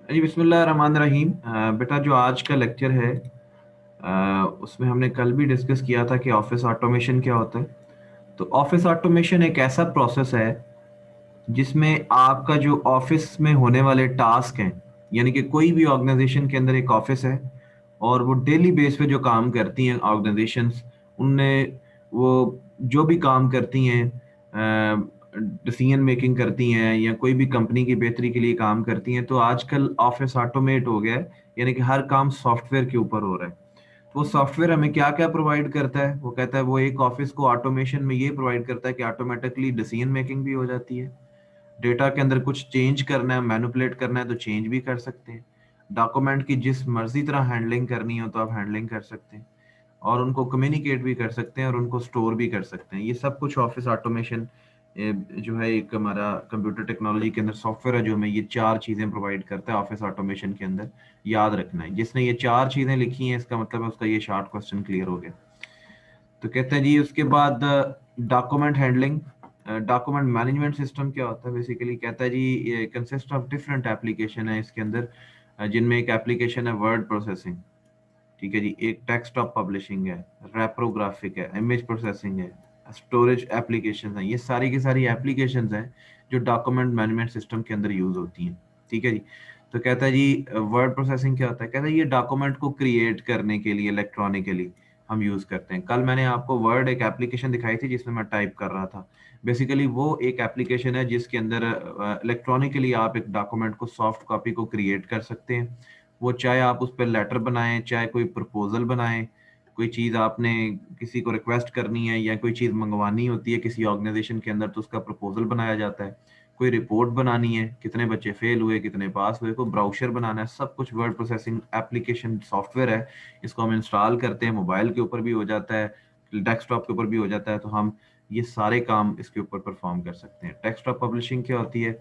जी बिस्मिल्लाह रहमान रहीम। बेटा जो आज का लेक्चर है उसमें हमने कल भी डिस्कस किया था कि ऑफिस ऑटोमेशन क्या होता है। तो ऑफिस ऑटोमेशन एक ऐसा प्रोसेस है जिसमें आपका जो ऑफिस में होने वाले टास्क हैं, यानी कि कोई भी ऑर्गेनाइजेशन के अंदर एक ऑफिस है और वो डेली बेस पे जो काम करती हैं ऑर्गेनाइजेशंस, उनने वो जो भी काम करती हैं, डिसीजन मेकिंग करती हैं या कोई भी कंपनी की बेहतरी के लिए काम करती हैं, तो आजकल ऑफिस ऑटोमेट हो गया है। यानी कि हर काम सॉफ्टवेयर के ऊपर हो रहा है। तो वो सॉफ्टवेयर हमें क्या क्या प्रोवाइड करता है? वो कहता है वो एक ऑफिस को ऑटोमेशन में ये प्रोवाइड करता है कि ऑटोमेटिकली डिसीजन मेकिंग भी हो जाती है। डेटा के अंदर कुछ चेंज करना है, मैनिपुलेट करना है तो चेंज भी कर सकते हैं। डॉक्यूमेंट की जिस मर्जी तरह हैंडलिंग करनी हो तो आप हैंडलिंग कर सकते हैं, और उनको कम्युनिकेट भी कर सकते हैं और उनको स्टोर भी कर सकते हैं। ये सब कुछ ऑफिस ऑटोमेशन जो है एक हमारा कंप्यूटर टेक्नोलॉजी के अंदर सॉफ्टवेयर है जो हमें ये चार चीजें प्रोवाइड करता है ऑफिस ऑटोमेशन के अंदर। याद रखना है, जिसने ये चार चीजें लिखी हैं इसका मतलब है उसका ये शॉर्ट क्वेश्चन क्लियर हो गया। तो कहते हैं जी उसके बाद document handling. Document management system क्या होता है? बेसिकली कहता है जी ये कंसिस्ट ऑफ डिफरेंट एप्लीकेशन है इसके अंदर, जिनमें एक एप्लीकेशन है वर्ड प्रोसेसिंग। ठीक है जी, एक डेस्कटॉप पब्लिशिंग है, रेप्रोग्राफिक है, इमेज प्रोसेसिंग है, स्टोरेज एप्लीकेशन है। ये सारी की सारी एप्लीकेशंस हैं जो डॉक्यूमेंट मैनेजमेंट सिस्टम के अंदर यूज होती हैं। ठीक है जी। तो कहता है जी वर्ड प्रोसेसिंग क्या होता है? कहता है ये डॉक्यूमेंट को क्रिएट करने के लिए इलेक्ट्रॉनिकली हम यूज करते हैं। कल मैंने आपको वर्ड एक एप्लीकेशन दिखाई थी जिसमें मैं टाइप कर रहा था। बेसिकली वो एक एप्लीकेशन है जिसके अंदर इलेक्ट्रॉनिकली आप एक डॉक्यूमेंट को, सॉफ्ट कॉपी को क्रिएट कर सकते हैं। वो चाहे आप उस पर लेटर बनाएं, चाहे कोई प्रपोजल बनाएं, कोई चीज़ आपने किसी को रिक्वेस्ट करनी है या कोई चीज़ मंगवानी होती है किसी ऑर्गेनाइजेशन के अंदर तो उसका प्रपोजल बनाया जाता है। कोई रिपोर्ट बनानी है, कितने बच्चे फेल हुए, कितने पास हुए, कोई ब्राउचर बनाना है, सब कुछ वर्ड प्रोसेसिंग एप्लीकेशन सॉफ्टवेयर है। इसको हम इंस्टॉल करते हैं, मोबाइल के ऊपर भी हो जाता है, डेस्कटॉप के ऊपर भी हो जाता है, तो हम ये सारे काम इसके ऊपर परफॉर्म कर सकते हैं। डेस्कटॉप पब्लिशिंग क्या होती है?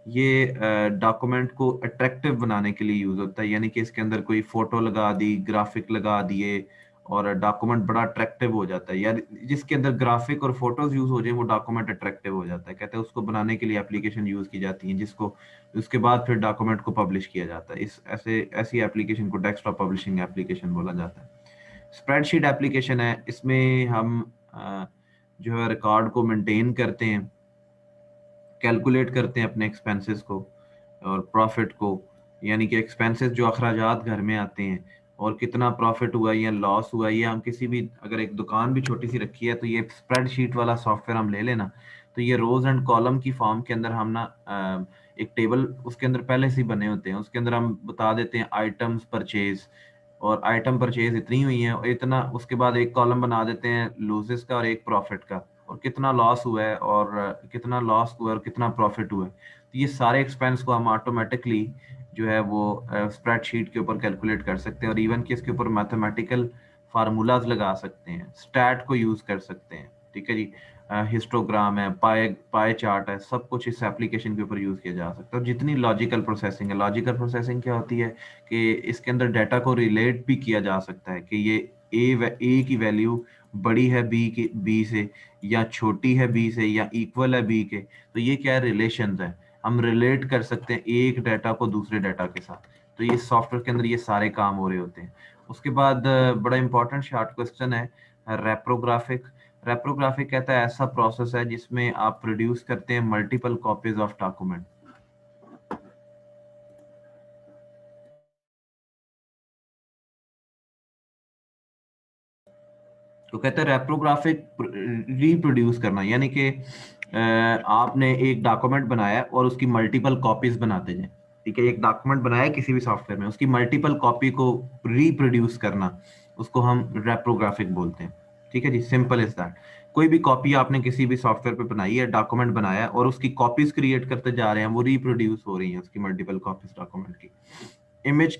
ये डॉक्यूमेंट को अट्रैक्टिव बनाने के लिए यूज होता है, यानी कि इसके अंदर कोई फोटो लगा दी, ग्राफिक लगा दिए और डॉक्यूमेंट बड़ा अट्रैक्टिव हो जाता है। यार जिसके अंदर ग्राफिक और फोटोज यूज हो जाए वो डॉक्यूमेंट अट्रैक्टिव हो जाता है। कहते हैं उसको बनाने के लिए एप्लीकेशन यूज की जाती है जिसको उसके बाद फिर डॉक्यूमेंट को पब्लिश किया जाता है। इस ऐसे ऐसी एप्लीकेशन को डेस्कटॉप पब्लिशिंग एप्लीकेशन बोला जाता है। स्प्रेडशीट एप्लीकेशन है, इसमें हम जो है रिकॉर्ड को मेंटेन करते हैं, कैलकुलेट करते हैं अपने एक्सपेंसेस को और प्रॉफिट को। यानी कि एक्सपेंसेस जो अखराजात घर में आते हैं और कितना प्रॉफिट हुआ या लॉस हुआ, या हम किसी भी अगर एक दुकान भी छोटी सी रखी है तो ये स्प्रेडशीट वाला सॉफ्टवेयर हम ले लेना, तो ये रोज एंड कॉलम की फॉर्म के अंदर हम ना एक टेबल उसके अंदर पहले से ही बने होते हैं, उसके अंदर हम बता देते हैं आइटम्स परचेज, और आइटम परचेज इतनी हुई है और इतना, उसके बाद एक कॉलम बना देते हैं लॉसेस का और एक प्रॉफिट का, और कितना लॉस हुआ है और कितना लॉस हुआ है और कितना प्रॉफिट हुआ है। तो ये सारे एक्सपेंस को हम ऑटोमेटिकली जो है वो स्प्रेडशीट के ऊपर कैलकुलेट कर सकते हैं, और इवन कि इसके ऊपर मैथमेटिकल फार्मूलाज लगा सकते हैं, स्टैट को यूज कर सकते हैं। ठीक है जी। हिस्टोग्राम है, पाए पाए चार्ट है, सब कुछ इस एप्लीकेशन के ऊपर यूज किया जा सकता है। और जितनी लॉजिकल प्रोसेसिंग है, लॉजिकल प्रोसेसिंग क्या होती है कि इसके अंदर डाटा को रिलेट भी किया जा सकता है कि ये ए की वैल्यू बड़ी है बी से, या छोटी है बी से, या इक्वल है बी के। तो ये क्या है? रिलेशंस है, हम रिलेट कर सकते हैं एक डाटा को दूसरे डाटा के साथ। तो ये सॉफ्टवेयर के अंदर ये सारे काम हो रहे होते हैं। उसके बाद बड़ा इंपॉर्टेंट शॉर्ट क्वेश्चन है रेप्रोग्राफिक। रेप्रोग्राफिक कहता है ऐसा प्रोसेस है जिसमें आप प्रोड्यूस करते हैं मल्टीपल कॉपीज ऑफ डॉक्यूमेंट। तो कहते हैं रेप्रोग्राफिक रिप्रोड्यूस करना, यानी कि आपने एक डॉक्यूमेंट बनाया और उसकी मल्टीपल कॉपीज बनाते जाएं। ठीक है, एक डॉक्यूमेंट बनाया किसी भी सॉफ्टवेयर में, उसकी मल्टीपल कॉपी को रिप्रोड्यूस करना, उसको हम रेप्रोग्राफिक बोलते हैं। ठीक है जी, सिंपल इज दैट। कोई भी कॉपी आपने किसी भी सॉफ्टवेयर पे बनाई है, डॉक्यूमेंट बनाया और उसकी कॉपीज क्रिएट करते जा रहे हैं, वो रिप्रोड्यूस हो रही है उसकी मल्टीपल कॉपीज डॉक्यूमेंट की। इमेज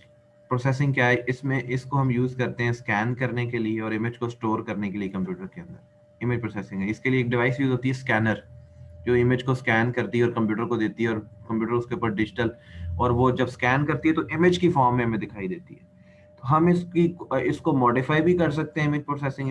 प्रोसेसिंग क्या है? इसमें इसको हम यूज करते हैं स्कैन करने के लिए और इमेज को स्टोर करने के लिए कंप्यूटर के अंदर। इमेज प्रोसेसिंग है, इसके लिए एक डिवाइस यूज होती है स्कैनर, जो इमेज को स्कैन करती है और कंप्यूटर को देती है, और कंप्यूटर उसके ऊपर डिजिटल, और वो जब स्कैन करती है तो इमेज की फॉर्म में हमें दिखाई देती है। तो हम इसको मॉडिफाई भी कर सकते हैं। इमेज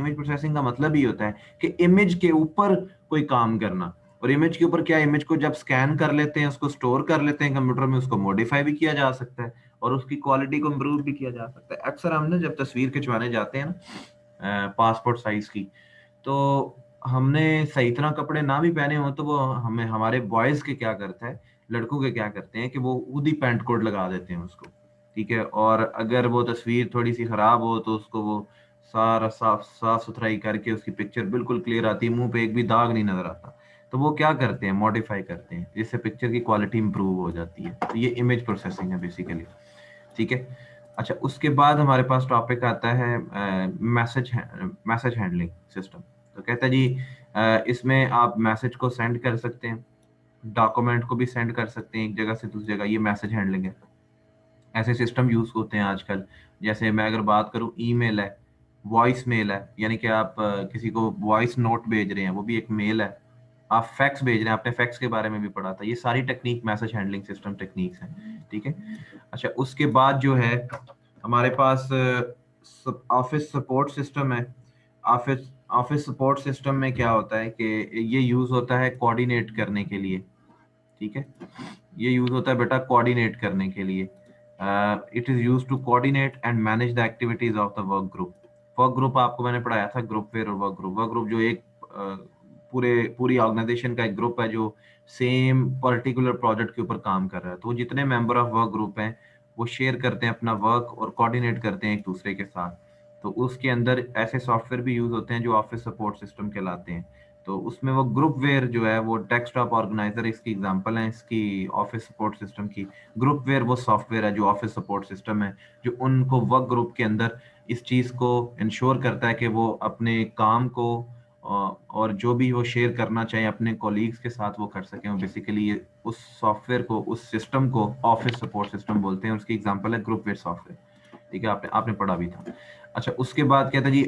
प्रोसेसिंग का मतलब ही होता है कि इमेज के ऊपर कोई काम करना, और इमेज के ऊपर क्या, इमेज को जब स्कैन कर लेते हैं, उसको स्टोर कर लेते हैं कंप्यूटर में, उसको मॉडिफाई भी किया जा सकता है और उसकी क्वालिटी को इम्प्रूव भी किया जा सकता है। अक्सर हमने जब तस्वीर खिंचवाने जाते हैं ना पासपोर्ट साइज की, तो हमने सही तरह कपड़े ना भी पहने हो तो वो हमें, हमारे बॉयज के क्या करता है, लड़कों के क्या करते हैं कि वो खुद ही पैंट कोट लगा देते हैं उसको, ठीक है। और अगर वो तस्वीर थोड़ी सी खराब हो तो उसको वो सारा साफ साफ सुथराई करके उसकी पिक्चर बिल्कुल क्लियर आती है, मुंह पे एक भी दाग नहीं नजर आता। तो वो क्या करते हैं, मॉडिफाई करते हैं जिससे पिक्चर की क्वालिटी इंप्रूव हो जाती है। तो ये इमेज प्रोसेसिंग है बेसिकली, ठीक है। अच्छा, उसके बाद हमारे पास टॉपिक आता है मैसेज हैंडलिंग सिस्टम। तो कहता है जी इसमें आप मैसेज को सेंड कर सकते हैं, डॉक्यूमेंट को भी सेंड कर सकते हैं एक जगह से दूसरी जगह, ये मैसेज हैंडलिंग है। ऐसे सिस्टम यूज होते हैं आजकल, जैसे मैं अगर बात करूं, ईमेल है, वॉइस मेल है, यानी कि आप किसी को वॉइस नोट भेज रहे हैं, वो भी एक मेल है। आप फैक्स भेज रहे हैं, आपने फैक्स के बारे में भी पढ़ा था, ये सारी technique message handling system techniques हैं, ठीक है। अच्छा, उसके बाद जो है हमारे पास ऑफिस सपोर्ट सिस्टम है। ऑफिस ऑफिस सपोर्ट सिस्टम में क्या होता है कि ये यूज होता है कोऑर्डिनेट करने के लिए, ठीक है। ये यूज होता है बेटा कोऑर्डिनेट करने के लिए। It is use to coordinate and manage the activities of the work group. Work group आपको मैंने पढ़ाया था, ग्रुप वेयर और वर्क ग्रुप। वर्क ग्रुप जो एक पूरी ऑर्गेनाइजेशन का एक ग्रुप है जो सेम पर्टिकुलर प्रोजेक्ट के ऊपर काम कर रहा है। तो वो जितने मेंबर ऑफ वर्क ग्रुप हैं वो शेयर करते हैं अपना वर्क और कोऑर्डिनेट करते हैं एक दूसरे के साथ। तो उसके अंदर ऐसे सॉफ्टवेयर भी यूज होते हैं जो ऑफिस सपोर्ट सिस्टम कहलाते हैं। तो उसमें वो ग्रुप वेयर जो है वो डेस्कटॉप ऑर्गेनाइजर इसकी एग्जांपल है इसकी ऑफिस सपोर्ट सिस्टम की। ग्रुप वेयर वो सॉफ्टवेयर है जो ऑफिस सपोर्ट सिस्टम है, जो उनको वर्क ग्रुप के अंदर इस चीज को इंश्योर करता है कि वो अपने काम को और जो भी वो शेयर करना चाहे अपने कोलीग्स के साथ वो कर सकें। बेसिकली ये उस सॉफ्टवेयर को, उस सिस्टम को ऑफिस सपोर्ट सिस्टम बोलते हैं। उसकी एग्जांपल है ग्रुप वेयर सॉफ्टवेयर, ठीक है, आपने आपने पढ़ा भी था। अच्छा, उसके बाद कहता है जी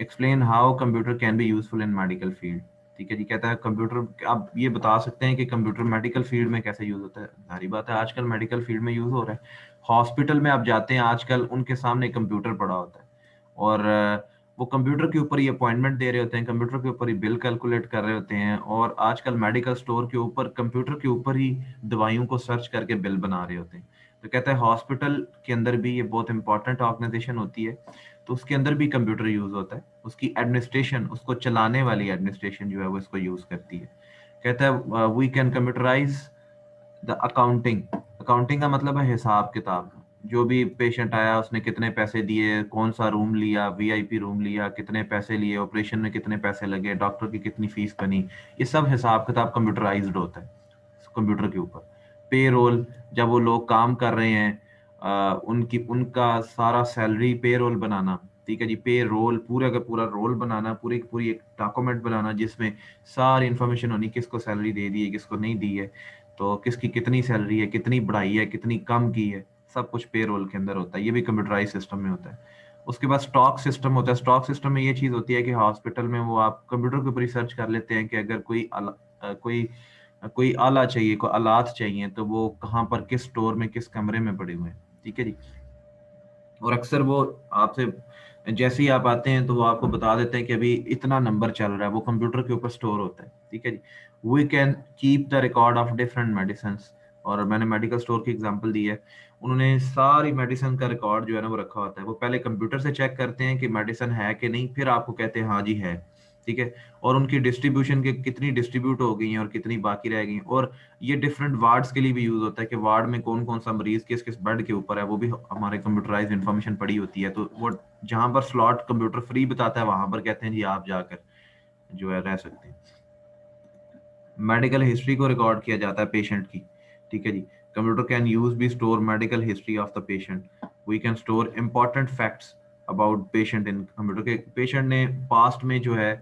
explain how computer can be useful in medical field. ठीक है जी, कहता है कंप्यूटर, आप ये बता सकते हैं कि कंप्यूटर मेडिकल फील्ड में कैसे यूज होता है। सारी बात है, आजकल मेडिकल फील्ड में यूज हो रहा है। हॉस्पिटल में आप जाते हैं आजकल, उनके सामने कंप्यूटर पड़ा होता है और वो कंप्यूटर के ऊपर ही अपॉइंटमेंट दे रहे होते हैं, कंप्यूटर के ऊपर ही बिल कैलकुलेट कर रहे होते हैं। और आजकल मेडिकल स्टोर के ऊपर कंप्यूटर के ऊपर ही दवाइयों को सर्च करके बिल बना रहे होते हैं। तो कहता है हॉस्पिटल के अंदर भी ये बहुत इंपॉर्टेंट ऑर्गेनाइजेशन होती है, तो उसके अंदर भी कंप्यूटर यूज होता है। उसकी एडमिनिस्ट्रेशन, उसको चलाने वाली एडमिनिस्ट्रेशन जो है वो इसको यूज करती है। कहता है we can computerize the accounting. Accounting का मतलब है हिसाब किताब। जो भी पेशेंट आया उसने कितने पैसे दिए, कौन सा रूम लिया, वीआईपी रूम लिया, कितने पैसे लिए, ऑपरेशन में कितने पैसे लगे, डॉक्टर की कितनी फीस बनी, ये सब हिसाब किताब कंप्यूटराइज्ड होता है कंप्यूटर के ऊपर। पे रोल, जब वो लोग काम कर रहे हैं उनकी उनका सारा सैलरी पे रोल बनाना, ठीक है जी। पे रोल पूरा का पूरा रोल बनाना, पूरी पूरी एक डॉक्यूमेंट बनाना जिसमें सारी इंफॉर्मेशन होनी, किसको सैलरी दे दी है, किसको नहीं दी है, तो किसकी कितनी सैलरी है, कितनी बढ़ाई है, कितनी कम की है, सब कुछ पे रोल के अंदर होता है। ये भी कंप्यूटराइज सिस्टम में होता है। उसके बाद स्टॉक सिस्टम होता है। स्टॉक सिस्टम में ये चीज होती है कि हॉस्पिटल में वो आप कंप्यूटर के ऊपर रिसर्च कर लेते हैं कि अगर कोई आला चाहिए, कोई आलात चाहिए, तो वो कहाँ पर, किस स्टोर में, किस कमरे में पड़े हुए हैं, ठीक है जी। और अक्सर वो आपसे जैसे ही आप आते हैं तो वो आपको बता देते हैं कि अभी इतना नंबर चल रहा है, वो कंप्यूटर के ऊपर स्टोर होता है, ठीक है जी। We can keep the record of different medicine. और मैंने मेडिकल स्टोर की एग्जांपल दी है, उन्होंने सारी मेडिसिन का रिकॉर्ड जो है ना वो रखा होता है। वो पहले कंप्यूटर से चेक करते हैं कि मेडिसिन है कि नहीं, फिर आपको कहते हैं हाँ जी है, ठीक है। और उनकी डिस्ट्रीब्यूशन के कितनी डिस्ट्रीब्यूट हो गई हैं और कितनी बाकी रह गई। और ये डिफरेंट वार्ड्स के लिए भी यूज होता है कि वार्ड में कौन कौन सा मरीज किस किस बेड के ऊपर है, वो भी हमारे कंप्यूटराइज इन्फॉर्मेशन पड़ी होती है। तो वो जहां पर स्लॉट कंप्यूटर फ्री बताता है वहां पर कहते हैं जी आप जाकर जो है रह सकते हैं। मेडिकल हिस्ट्री को रिकॉर्ड किया जाता है पेशेंट की, ठीक है जी। Computer can use be store medical history of the patient. We can store important facts about patient in computer के। पेशेंट ने पास्ट में जो है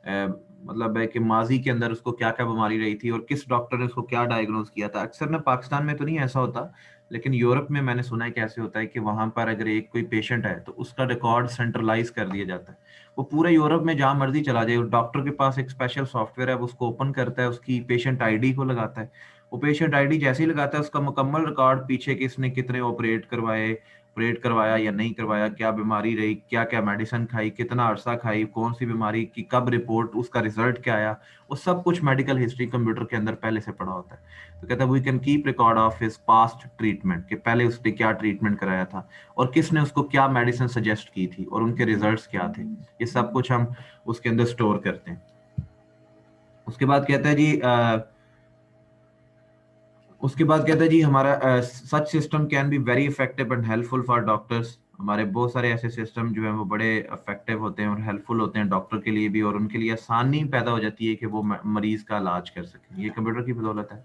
मतलब है कि माजी के अंदर उसको क्या क्या बीमारी रही थी और किस डॉक्टर ने उसको क्या डायग्नोज किया था। अक्सर ना पाकिस्तान में तो नहीं ऐसा होता, लेकिन यूरोप में मैंने सुना है कैसे होता है कि वहां पर अगर एक कोई पेशेंट है तो उसका रिकॉर्ड सेंट्रलाइज कर दिया जाता है। वो पूरे यूरोप में जहां मर्जी चला जाए, डॉक्टर के पास एक स्पेशल सॉफ्टवेयर है, वो उसको ओपन करता है, उसकी पेशेंट आईडी को लगाता है। वो पेशेंट आईडी जैसे ही लगाता है उसका मुकम्मल रिकॉर्ड, पीछे किसने कितने ऑपरेट करवाए, ऑपरेट करवाया या नहीं करवाया, क्या बीमारी रही, क्या क्या मेडिसिन खाई, कितना अरसा खाई, कौन सी बीमारी की कब रिपोर्ट, उसका रिजल्ट क्या आया, वो सब कुछ मेडिकल हिस्ट्री कंप्यूटर के अंदर पहले से पड़ा होता है। तो कहता है we can keep record of his past treatment, कि पहले उसने क्या ट्रीटमेंट कराया था और किसने उसको क्या मेडिसिन सजेस्ट की थी और उनके रिजल्ट्स क्या थे, ये सब कुछ हम उसके अंदर स्टोर करते हैं। उसके बाद कहता है जी उसके बाद कहता है जी हमारा such system can be very effective and helpful for doctors. हमारे बहुत सारे ऐसे सिस्टम जो है वो बड़े इफेक्टिव होते हैं और हेल्पफुल होते हैं डॉक्टर के लिए भी, और उनके लिए आसानी पैदा हो जाती है कि वो मरीज का इलाज कर सकें, ये कंप्यूटर की बदौलत है।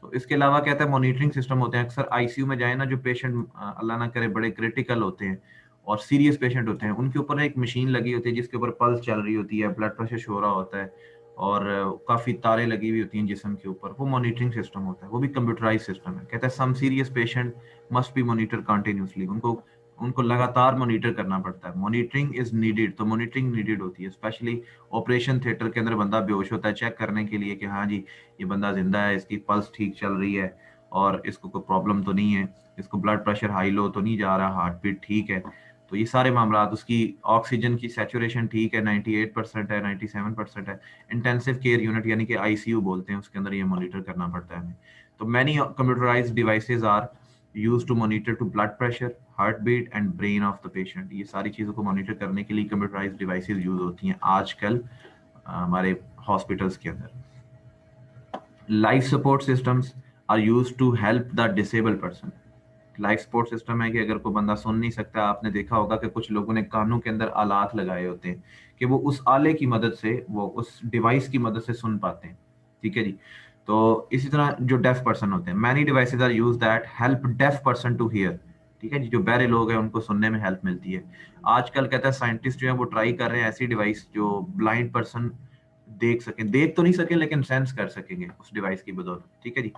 तो इसके अलावा कहता है मॉनिटरिंग सिस्टम होते हैं। अक्सर आईसीयू में जाए ना, जो पेशेंट अल्लाह ना करे बड़े क्रिटिकल होते हैं और सीरियस पेशेंट होते हैं, उनके ऊपर एक मशीन लगी होती है जिसके ऊपर पल्स चल रही होती है, ब्लड प्रेशर शो रहा होता है और काफी तारे लगी हुई होती हैं जिस्म के ऊपर, वो मॉनिटरिंग सिस्टम होता है, वो भी कंप्यूटराइज सिस्टम है। कहता है some serious patient must be monitor continuously, उनको उनको लगातार मॉनिटर करना पड़ता है। मॉनिटरिंग इज नीडेड, तो मॉनिटरिंग नीडेड होती है, स्पेशली ऑपरेशन थिएटर के अंदर बंदा बेहोश होता है, चेक करने के लिए कि हाँ जी ये बंदा जिंदा है, इसकी पल्स ठीक चल रही है और इसको कोई प्रॉब्लम तो नहीं है, इसको ब्लड प्रेशर हाई लो तो नहीं जा रहा, हार्ट बीट ठीक है, तो ये सारे मामला, उसकी ऑक्सीजन की सैचुरेशन ठीक है, 98% है, 97% है। इंटेंसिव केयर यूनिट यानी कि आईसीयू बोलते हैं, उसके अंदर ये मॉनिटर करना पड़ता है हमें। तो many computerized devices are used to monitor to blood pressure, heart beat and brain of the patient. ये सारी चीजों को मॉनिटर करने के लिए कंप्यूटराइज्ड डिवाइसेस यूज होती हैं आजकल हमारे हॉस्पिटल्स के अंदर। Life support systems are used to help the disabled person. Life support system है कि अगर कोई बंदा सुन नहीं सकता, आपने देखा होगा कि कुछ लोगों ने कानों के अंदर आलात लगाए होते हैं कि वो उस आले की मदद से, वो उस डिवाइस की मदद से सुन पाते हैं, ठीक है जी। तो इसी तरह जो डेफ पर्सन होते हैं, many devices are use that help deaf person to hear, ठीक है जी, जो बहरे लोग हैं उनको सुनने में हेल्प मिलती है। आजकल कहता है साइंटिस्ट जो है वो ट्राई कर रहे हैं ऐसी डिवाइस जो ब्लाइंड पर्सन देख सकें, देख तो नहीं सके लेकिन सेंस कर सकेंगे उस डिवाइस की बदौलत, ठीक है जी।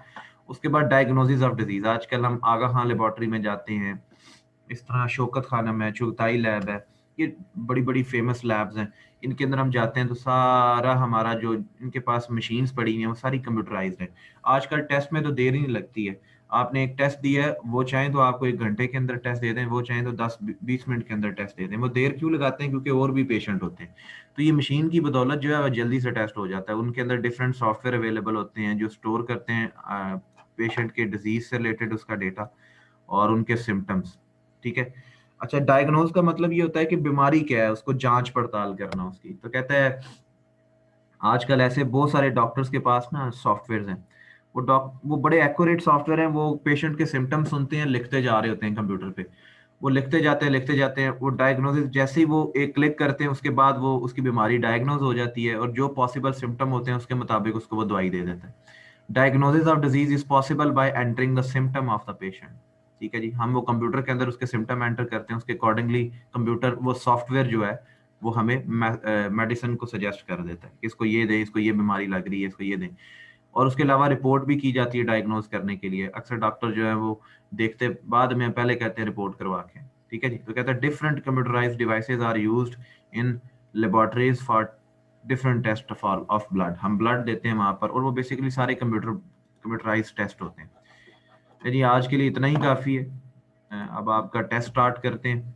उसके बाद डायग्नोसिस ऑफ डिजीज, आजकल हम आगा खान लेबोरेटरी में जाते हैं, इस तरह शौकत खानम है, चुगताई लैब है, ये बड़ी बड़ी फेमस लैब्स हैं। इनके अंदर हम जाते हैं तो सारा हमारा जो इनके पास मशीन्स पड़ी हुई हैं वो सारी कंप्यूटराइज्ड है। आजकल टेस्ट में तो देर ही नहीं लगती है, आपने एक टेस्ट दिया है, वो चाहें तो आपको 1 घंटे के अंदर टेस्ट दे दें, वो चाहें तो 10-20 मिनट के अंदर टेस्ट दे दें। वो देर क्यों लगाते हैं? क्योंकि और भी पेशेंट होते हैं। तो ये मशीन की बदौलत जो है वो जल्दी से टेस्ट हो जाता है। उनके अंदर डिफरेंट सॉफ्टवेयर अवेलेबल होते हैं जो स्टोर करते हैं पेशेंट के डिजीज से रिलेटेड उसका डेटा और उनके सिम्टम्स, ठीक है। अच्छा, डायग्नोज का मतलब ये होता है कि बीमारी क्या है, उसको जांच पड़ताल करना उसकी। तो कहता है आजकल ऐसे बहुत सारे डॉक्टर्स के पास ना सॉफ्टवेयर हैं, वो बड़े एक्यूरेट सॉफ्टवेयर हैं, वो पेशेंट के सिम्टम्स सुनते हैं, लिखते जा रहे होते हैं कंप्यूटर पे, वो लिखते जाते हैं, वो डायग्नोसिस जैसे ही वो एक क्लिक करते हैं उसके बाद वो उसकी बीमारी डायग्नोज हो जाती है और जो पॉसिबल सिम्टम होते हैं उसके मुताबिक उसको वो दवाई दे देता है। Diagnosis of disease is possible by entering the symptom of the patient, ठीक है जी। हम वो कंप्यूटर के अंदर उसके सिम्टम एंटर करते हैं, उसके अकॉर्डिंगली कंप्यूटर वो सॉफ्टवेयर जो है वो हमें मेडिसिन को सजेस्ट कर देता है कि इसको ये दें, इसको ये बीमारी लग रही है, इसको ये दें। और उसके अलावा रिपोर्ट भी की जाती है डायग्नोज करने के लिए। अक्सर डॉक्टर जो है वो देखते बाद में, पहले कहते हैं रिपोर्ट करवा के, ठीक है जी। तो कहता है different computerized devices are used in laboratories for different test of blood. हम ब्लड देते हैं वहां पर और वो बेसिकली सारे कंप्यूटराइज्ड टेस्ट होते हैं। चलिए आज के लिए इतना ही काफी है। अब आपका टेस्ट स्टार्ट करते हैं।